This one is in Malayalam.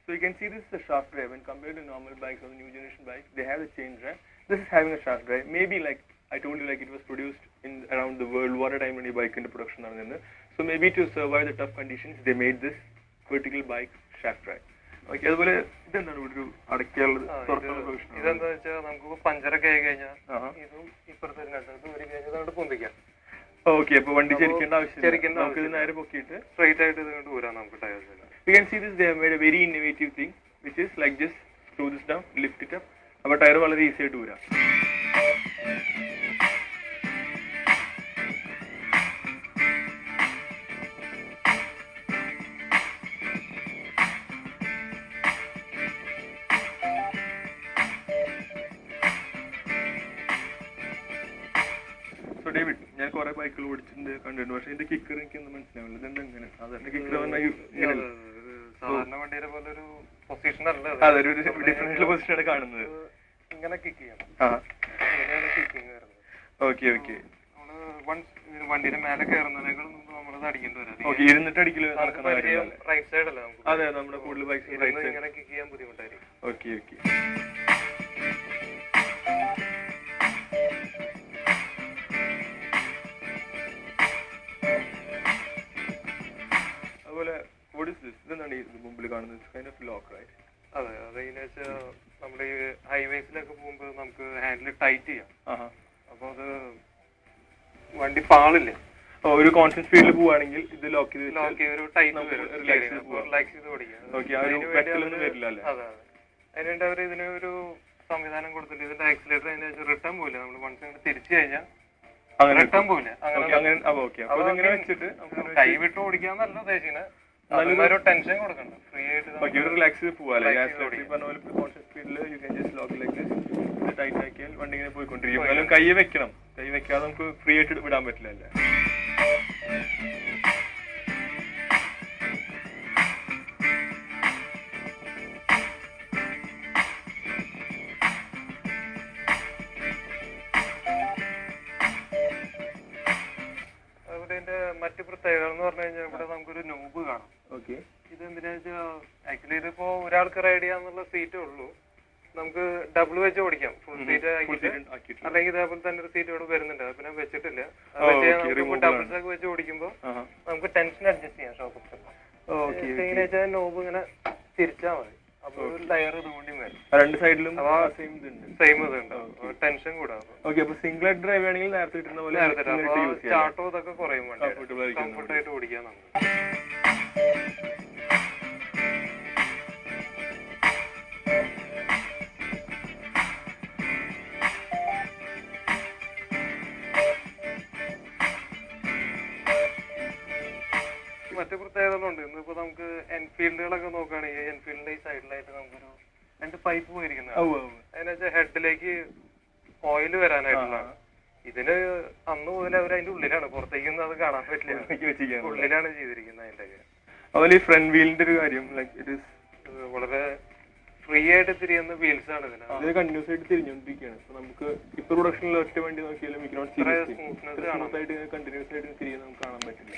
So you can see this is a shaft drive. When compared to normal bikes or the new generation bikes, they have a chain drive. This is having a shaft drive. Maybe like I told you, like it was produced in around the world. What a time when you bike into production നടന്നത്. So maybe to survive the tough conditions, they made this vertical bike shaft drive. Okay, അതുപോലെ ഇതെന്താണ് ഒരു അടയ്ക്കാനുള്ളത്? ഇതെന്താ വെച്ചാൽ നമുക്ക് പഞ്ചറൊക്കെ ആയി കഴിഞ്ഞാൽ ഇതും ഇപ്പുറത്തെ ഒരു കഴിഞ്ഞാൽ പൊന്തിക്കാം. ഓക്കെ, അപ്പൊ വണ്ടി ചെരിക്കേണ്ട ആവശ്യം നമുക്ക് ഇത് നേരെ പൊക്കിയിട്ട് സ്ട്രൈറ്റ് ആയിട്ട് ഇത് കൊണ്ട് ഊരാം നമുക്ക് tyres. You can see this, they have made a very innovative thing which is like just screw this down, lift it up. അപ്പോൾ ടയർ വളരെ ഈസി ആയിട്ട് ഊരാം. സോ ഡേവിഡ്, ഞാൻ കുറെ ബൈക്കുകൾ ഓടിച്ചിട്ടുണ്ട്, കണ്ടിട്ടുണ്ട്. പക്ഷെ ഇതിന്റെ കിക്കർ എനിക്കൊന്നും മനസ്സിലാവില്ല. ഇതെന്താ ഇങ്ങനെ? സാധാരണ കിക്കർ സാധാരണ വണ്ടിയുടെ പോലെ ഒരു പൊസിഷൻ അല്ല, അതൊരു ഡിഫറൻഷ്യൽ പൊസിഷനാണ് കാണുന്നത്. ഇങ്ങനെ കിക്ക് ചെയ്യണം, ഇങ്ങനെയാണ് കിക്കിങ് വരുന്നത്. Okay okay. നമ്മള് വണ്ടിയുടെ മേലെ കയറുന്നതിനേക്കാൾ മുമ്പ് നമ്മളത് അടിക്കേണ്ടി വരും. ഇരുന്നിട്ട് അടിക്കല് നടക്കുന്ന റൈറ്റ് സൈഡ് അല്ല നമുക്ക്. അതെ, നമ്മുടെ കൂടുതൽ ബൈക്ക് ഇങ്ങനെ കിക്ക് ചെയ്യാൻ ബുദ്ധിമുട്ടായിരിക്കും. Okay okay. അതുപോലെ ഇതെന്താണ് ഈ മുമ്പിൽ കാണുന്നത്? Kind of lock, right? അതെ, അതെന്ന് വെച്ചാൽ നമ്മുടെ ഈ ഹൈവേസിലൊക്കെ പോകുമ്പോൾ നമുക്ക് ഹാൻഡിൽ ടൈറ്റ് ചെയ്യാം. അപ്പൊ അത് വണ്ടി പാളില്ല. ഒരു കോൺസ്റ്റന്റ് സ്പീഡിൽ പോവാണെങ്കിൽ ഇത് ലോക്ക് ചെയ്ത് ഒരു ടൈറ്റ് റിലാക്സ് ചെയ്ത് ഓടിക്കാം. അതെ, അതിനുവേണ്ടി അവർ ഇതിന് ഒരു സംവിധാനം കൊടുത്തിട്ട് ഇതിന്റെ ആക്സിലേറ്റർ അതിന് റിട്ടേൺ പോയില്ല. നമ്മൾ വണ്ടി തിരിച്ചു കഴിഞ്ഞാൽ റിട്ടേൺ പോയില്ല. കൈ വിട്ട് ഓടിക്കാന്നല്ല ഉദ്ദേശിക്കുന്നത്, നല്ലൊരു ടെൻഷൻ കൊടുക്കണ്ട, ഫ്രീ ആയിട്ട് റിലാക്സ് ചെയ്ത് പോവാല്ലേ. ടൈറ്റ് ആക്കിയാൽ വണ്ടി ഇങ്ങനെ പോയിക്കൊണ്ടിരിക്കും. എന്നാലും കൈ വെക്കണം, കൈ വെക്കാതെ നമുക്ക് ഫ്രീ ആയിട്ട് വിടാൻ പറ്റില്ല അല്ലേ. അതുപോലെ ഇതിന്റെ മറ്റു പ്രത്യേകത എന്ന് പറഞ്ഞു കഴിഞ്ഞാൽ ഇവിടെ നമുക്കൊരു നോബ് കാണാം. ഓക്കെ, ഇത് എന്തിനാ വെച്ചാൽ ആക്ച്വലി ഇതിപ്പോ ഒരാൾക്ക് റൈഡ് ചെയ്യാന്നുള്ള സീറ്റേ ഉള്ളൂ. നമുക്ക് ഡബിൾ വെച്ച് ഓടിക്കാം, ഫുൾ സീറ്റ് ആക്കിയിട്ട്. അല്ലെങ്കിൽ ഇതേപോലെ തന്നെ ഒരു സീറ്റ് ഇവിടെ വരുന്നുണ്ട്, അത് പിന്നെ വെച്ചിട്ടില്ല. ഡബിൾസ് ഒക്കെ വെച്ച് ഓടിക്കുമ്പോൾ നമുക്ക് ടെൻഷൻ അഡ്ജസ്റ്റ് ചെയ്യാം. ഷോക്ക് നോബ് ഇങ്ങനെ തിരിച്ചാൽ മതി. അപ്പൊ ഒരു ലയർ ഇതുകൊണ്ടും വരും, രണ്ട് സൈഡിലും സെയിം ഇതുണ്ട്, ടെൻഷൻ കൂടാം. സിംഗിൾ ഡ്രൈവ് ആണെങ്കിൽ നേരത്തെ കിട്ടുന്ന പോലെ ചാട്ടോ ഇതൊക്കെ കുറയും, കംഫർട്ടായിട്ട് ഓടിക്കാം നമുക്ക്. മറ്റു പ്രത്യേകതകളുണ്ട്. ഇന്നിപ്പോ നമുക്ക് എൻഫീൽഡുകളൊക്കെ നോക്കുകയാണെങ്കിൽ എൻഫീൽഡിന്റെ ഈ സൈഡിലായിട്ട് നമുക്കൊരു 2 പൈപ്പ് പോയിരിക്കുന്നത്. അതിനുവെച്ചാൽ ഹെഡിലേക്ക് ഓയിൽ വരാനായിട്ടുള്ളതാണ്. ഇതിന് അന്ന് മുതൽ അവർ അതിന്റെ ഉള്ളിലാണ്, പുറത്തേക്കൊന്നും അത് കാണാൻ പറ്റില്ല, ഉള്ളിലാണ് ചെയ്തിരിക്കുന്നത്. അതിന്റെ അതുപോലെ ഈ ഫ്രണ്ട് വീലിന്റെ ഒരു കാര്യം, വളരെ ഫ്രീ ആയിട്ട് തിരിയുന്ന വീൽസ് ആണ് ഇതിന്. കണ്ടിന്യൂസ് ആയിട്ട് തിരിഞ്ഞുകൊണ്ടിരിക്കുകയാണ്. നമുക്ക് ഇപ്പൊ പ്രൊഡക്ഷനിൽ ഒറ്റ വണ്ടി നോക്കിയാലും സ്മൂത്ത്നെസ് കണ്ടിന്യൂസ് ആയിട്ട് തിരിയുന്നത് നമുക്ക് കാണാൻ പറ്റില്ല.